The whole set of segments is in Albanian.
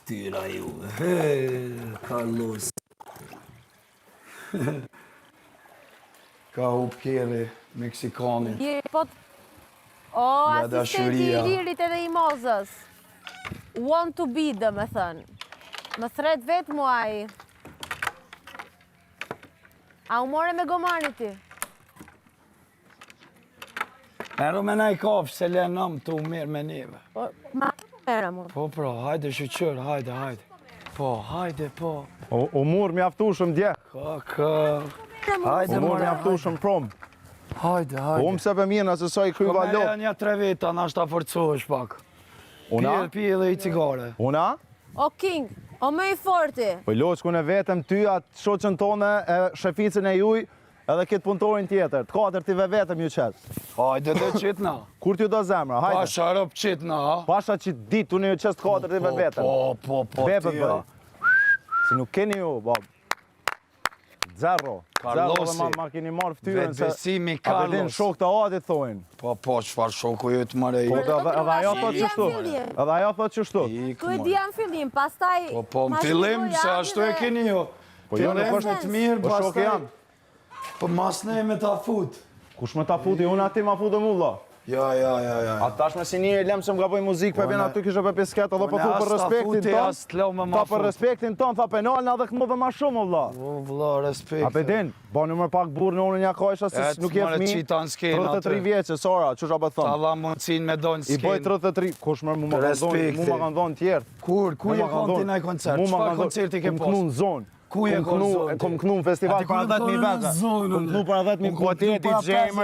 Tyra ju. Carlos. Ka hup keri Meksikanin. O, asistenti i lirit edhe i mozës. Want to be, dhe me thënë. Më thret vetë muaj. A u more me gomani ti? Mero me naj kafsh, se le nëm të u mirë me neve. Ma mera mu. Po, pra, hajde shqyqër, hajde. Po, hajde, po. U mur mjaftushëm dje. Ka. Hajde, U mur mjaftushëm prom. Hajde. Umë se për mirë nëse soj kryva Ko me lop. një 3 veta, në ashta forcohesh pak. Una? Pije dhe i cigare. Una? O King, o me i forti. Po loq ku në vetëm ty atë shoqën tonë e sheficën e juj edhe këtë punëtorin tjetër. Të katër tive vetëm ju qetë. Hajde dhe qitë na. Kur t'ju do zemra, hajde. Pasha rëp qitë na, ha? Pasha që ditë t'u në ju qesë të katër tive vetëm. Po, Bepët tira. bëj. Si nuk keni ju, bab. Zero. Carlosi, Zero dhe ma keni marrë ftyrën se... Vetbesimi A përdin Carlos. shok të adit thojnë. Po, çfarë shoku ju të mëre Po, ju? edhe ajo thot qështu. Edhe ajo thot qështu. Tu e dia në fillim, pastaj... Po, në fillim, se ashtu e keni ju. Po jo nuk Fillim të mirë, Po shok pastaj... jam. Po mas ne me ta fut. Kush me ta futi, unë ati ma futë mulla. Ja. A tash me si një lem se më gaboj muzikë, për vjen aty kishe për pisket, edhe për thu për respektin ton. Ta për respektin ton, tha penalna dhe këtë më ma shumë, vëlla. O, vëlla, respekt. A pedin, ba nëmër pak burë në unë një kajsha, se nuk je fmi. 33 vjeqe, sora, që shabë Ta thonë. la mundësin me dojnë I bëj skenë. 33, kush më ma kanë dhonë tjertë. Ku je konë ti naj koncert? Qëfar koncerti ke Kom knu posë? në zonë. Ku je konë zonë? Kom knu në festival para 10.000 veta. Kom knu para 10.000 kote,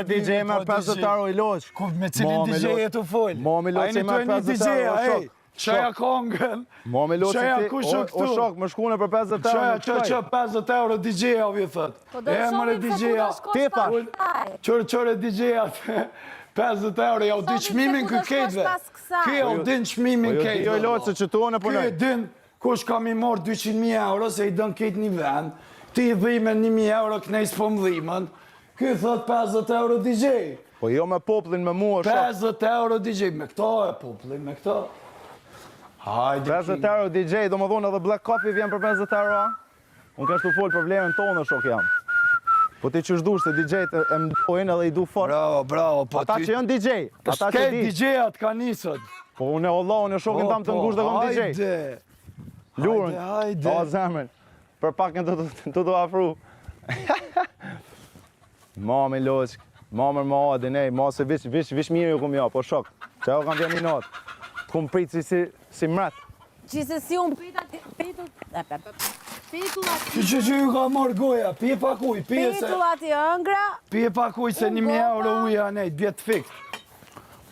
DJ më 50 euro i loq. Ku me cilin DJ e të folë? Mami loq i me 50 euro, shok. Qaja kongën. Mami loq Qaja i ku ti, shok o tu? shok, më shkune për 50 euro. Që 50 euro DJ-a vi thët. E mëre DJ-a. Ti thash. Qërë DJ-at. 50 euro, ja u di qmimin kë kejtve. Kë ja u din qmimin Jo kejtve. loq se që tu në Kë punoj. e din kush kam i marrë 200.000 euro se i dën kejt një vend. Ti i dhime 1.000 euro knejs po më dhimën. Kë thët 50 euro DJ. Po jo me poplin me mua, shok. 50 euro DJ. Me këto e poplin, me këto. Hajde. 50 euro DJ, do më dhonë edhe Black Coffee vjen për 50 euro, a? Unë kështu folë problemin tonë, shok jam. Po ti që shdush të DJ-t e më dojnë edhe i du fort. Bravo, po Ata që janë DJ, ata që di. DJ-at ka nisët. Po unë e Allah, unë e shokin tam të ngush dhe kom DJ. Hajde. Lurën, Hajde. o zemën, për pak në të do afru. Mami loq, mamër ma adin, ma se vish mirë ju kum ja, po shok. Që ajo kam vjen i natë. Kum prit si mret. Qise si unë Që ju ka marrë goja, pje pak uj, pje se... petullat i ëngra, Pje pak uj se 1.000 euro uja nejt, bjetë fikt.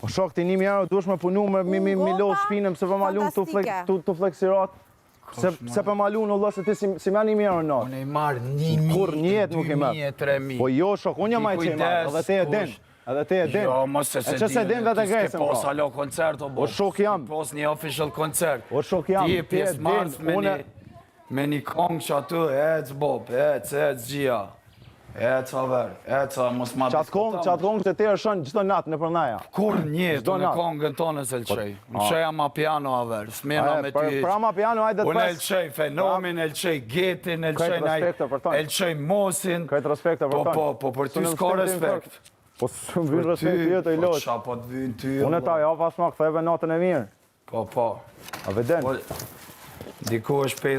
Po shok ti 1.000 euro duesh me punu me lo shpinëm se për malun të fleksirat. Se për malun o se ti si me 1.000 euro në. Unë i marrë 1.000, Kur njetë nuk i merë. 2.000, 3.000. Po jo shok, unë jam aj që i marrë, edhe te e din. Edhe te e din. Jo, mos se E që se din vetë e gresën, pos pra. alo koncert, o bo. O shok jam. Pos një official koncert. O shok jam. Ti e pjesë marrës me një kongë që aty, ec bob, ec gjia. Ec aver, ec a mos ma Qatë kongë që ti e shën gjithë natë në përnaja. Kur njët Çdo në natë. kongën tonë se lqej. Në qeja ma piano aver, smena me ty. Pra ma piano, hajde të Unë pas. elqej Fenomin, elqej Getin, elqej respekte për tonë. elqej Mosin. Krejtë respekte për tonë. Po, për ty s'ka respekt. Po së më vynë respekt jetë i Po loqë. qa po të vynë ty. Unë e ta, ja pas ma këtheve natën e mirë. Po. A veden. Diku është pej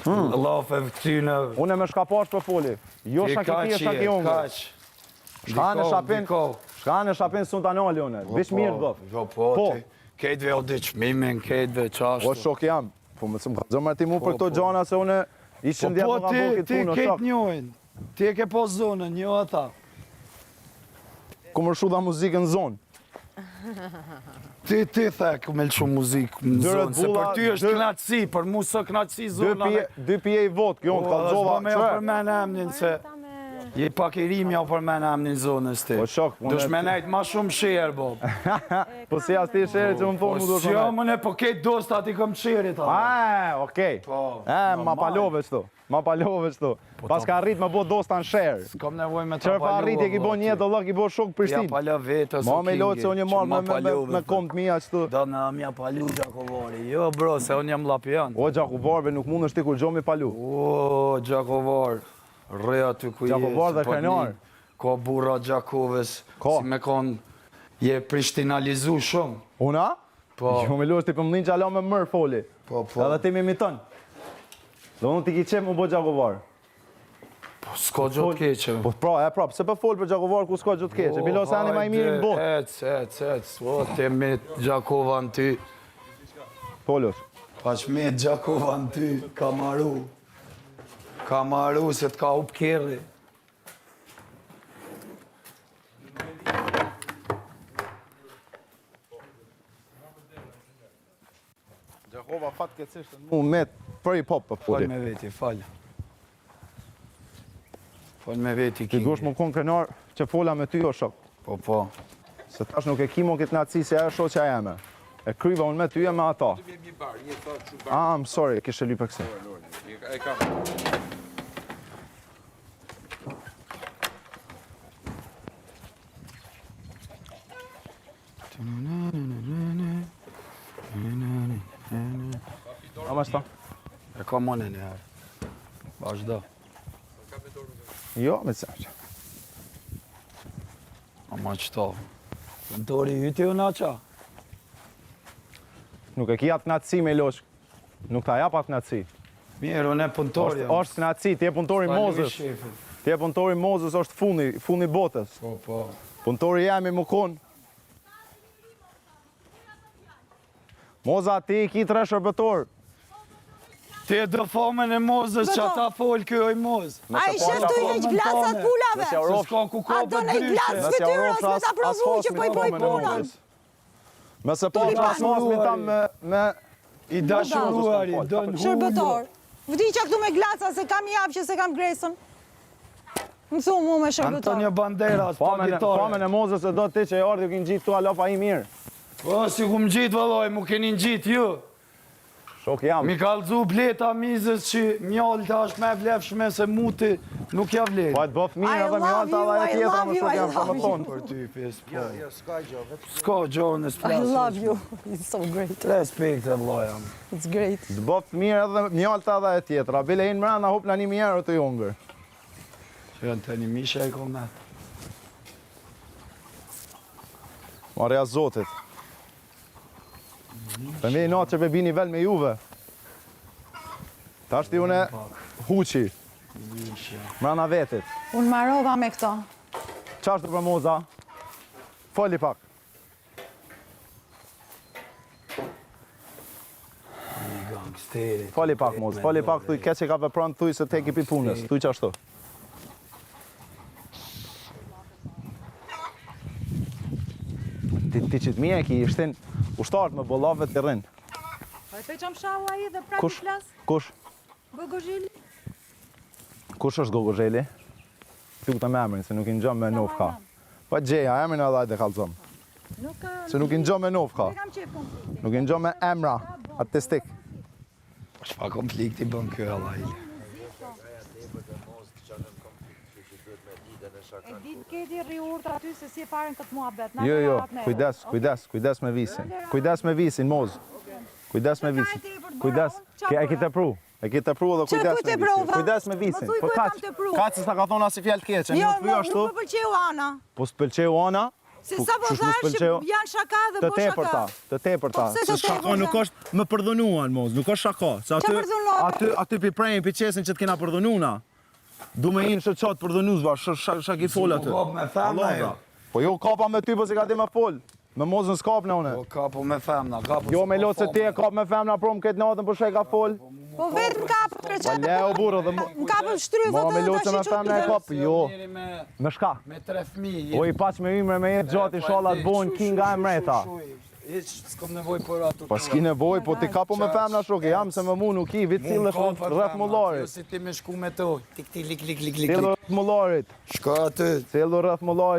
lafev këtyne. Unë e me shkapash për foli. Jo shaki ti e shaki unë. Shka në shapin sultanali unë. Vish mirë do. Jo, po. Kejtve o di qmimin, kejtve qashtu. O shok jam. Po më të më zëmë ti mu për këto gjana se une ishën djetë më nga bo këtë punë, ti shok. kejt njojnë. Ti e ke po zonën, një ata. Ku më shu dha muzikën në zonë. Ti thek me lëshu muzikë në zonë, se për ty është knatësi, për mu së knatësi zona. 2 pije i votë, kjo unë të kalzova. Me jo përmen emnin se... Je pak i rimja për mene am një zonës ti. Po shok, Dush me nejt ma shumë shirë, Bob. Po si as ti sheri që më thonë mu do Si jo, mëne, po ketë dosta ti këm shirë ta. Okej. Po. Ma palove qëtu. Ma palove qëtu. Pas ka rrit me bo dosta në share. S'kom nevoj me ta Qërë pa rrit e ki bo një do lëk i bo shok Ja Prishtin. pala vetës Ma me lotë se unë jë marrë me kom të mija qëtu. Da në mja palu Gjakovari. Jo, bro, se unë jam lapian. O, Gjakovarve nuk mund është ti kur gjo me palu. O, Gjakovar. Re aty ku je. Gjakovar dhe krenar. Ka burra Gjakovës. Ka. Si me kon, je prishtinalizu shumë. Una? Po. Jo me lotë ti për mdhin që alo me mërë foli. Po, po. Edhe ti me imiton. Do unë ti ki qep më bo Gjakovar. Po, s'ka gjotë keqe. Po pra, pse për fol për Gjakovar ku s'ka gjë të keqe. Bilo se ani ma i mirë në botë. Ec. O, te me Gjakova në ty. Polos. Pash me Gjakova në ty, kamaru. Kamaru se t'ka up kerri. Gjakova fat keqështë mu met për i pop për Fal foli. me veti, fal. Fal me veti, Ti dush më kon krenar që fola me ty o shok. Po. Se tash nuk e kimo këtë naci se ajo shoqja jeme. E kryva unë me ty e me ata. I'm sorry, kishe lype këse. A ma shta? E ka mëne një herë. Vazhdo. Jo, me të sërqë. Ama qëto. Pëntori yti u naqa. Nuk e ki atë naci me losh. Nuk ta jap atë naci. Mirë, unë e pëntori. Është naci, ti e punëtori Mozës. Ti e punëtori Mozës është fundi botës. Po. Punëtori jemi më konë. Moza, ti i ki 3 shërbëtor. Ti e dë famën e Mozës që ata folë kjo i Mozë. A i shef të heq glasat pulave. Nëse Se s'ka ku ka A do në i glas fytyrës me ta provu që po i boj punën. Mëse po të asmasmi ta me I dashuruari, do në Shërbëtor. Vdiqa këtu me glasa se kam javë që se kam gresën. Më thumë mu me shërbëtor. Antonio Banderas, pa Famën gitare. e Mozës e do ti që e ordi u kinë gjitë tu alopa i mirë. Po, si ku më gjitë vëlloj, mu keni në gjitë ju. Shok jam. Mi kalzu bleta mizës që mjallë të është me vlefshme se muti nuk ja vletë. Po e të bëf mirë I edhe love mjallë të you, edhe I tjetra love më you, shok I jam love shumë you. thonë. Për ty, pjes, po. S'ka gjohë në I splasë. love you. It's so great. Respekt e vlojam. It's great. Të bëf mirë edhe mjallë të edhe tjetra. Bile inë mrena hop në një mjerë të jongër. Që janë të një misha e komet. Marja Zotit. Për me i natë që pe bini vel me juve. Ta shti une huqi. Mrena vetit. Unë marova me këto. Qa është për Moza? Foli pak. Gangsterit. Foli pak Moza. Foli pak thuj ke që ka vepran thuj se te kipi punës. Thuj që ashtu. Ti që të mije ki ishtin ushtarët me bollave të rrinë. Pa e qam shahu a i dhe prapë Kush? flas? Kush? Gogozhili? Kush është Gogozheli? Ty ku të me emrin, se nuk i në gjëm me nofka. Pa gjeja, emrin edhe ajde kalzom. Nuk ka... Se nuk i në gjëm me nofka. Nuk kam qepun. Nuk i në gjëm me emra, artistik. Shpa konflikti bën kjo Allah. E dit keti rriurt aty se si e paren këtë muhabet. Jo, kujdes me visin. Kujdes me visin, Moz. Kujdes me visin. Kujdes. E ki të pru. E ki të pru dhe Që kujdes ku me te visin. prova? Kujdes me visin. Më thuj Po ku e kam kaq. të pru. Kaq se s'ta ka thonë asë fjallë keqe. Jo, Një të ashtu. nuk më pëlqeu Ana. Po s'pëlqeu Ana. Se sa po thash që janë shaka dhe Të po shaka. tepërta, të tepërta. Po pse të Se shaka tepërta? nuk është më përdhunuan, Moz, nuk është shaka. Se Qa përdhunuan? aty pi prejnë, pi qesin që t'kena përdhununa. Du me inë qatë përdhunuzva, shak i fol aty. Kap me femna jo. Po jo kapa me ty, po si ka ti me fol. Me Mozën s'kap në une. Po kapu me femna, kapu. Jo me lotë se ti e kap me femna prom këtë natën, po shek ka fol. Po vetë më kapë Po kreqet. leo burë dhe... Më kapë shtrydhët Ma me dhe lotë se me femna e kap, jo. Me shka. Me 3 fëmijë. O i paç me ymre me jetë gjati, shala të bojnë kinga e mreta. Hiç s'kom nevoj për ato. Pa s'ki nevoj, po ti kapo me femna shoke, jam se me mu nuk i, vit cillesh rreth mullarit. Jo si ti me shku me to. Tik lik lik lik lik. Cilë rreth mullarit, Shko aty. cilë rreth mullarit.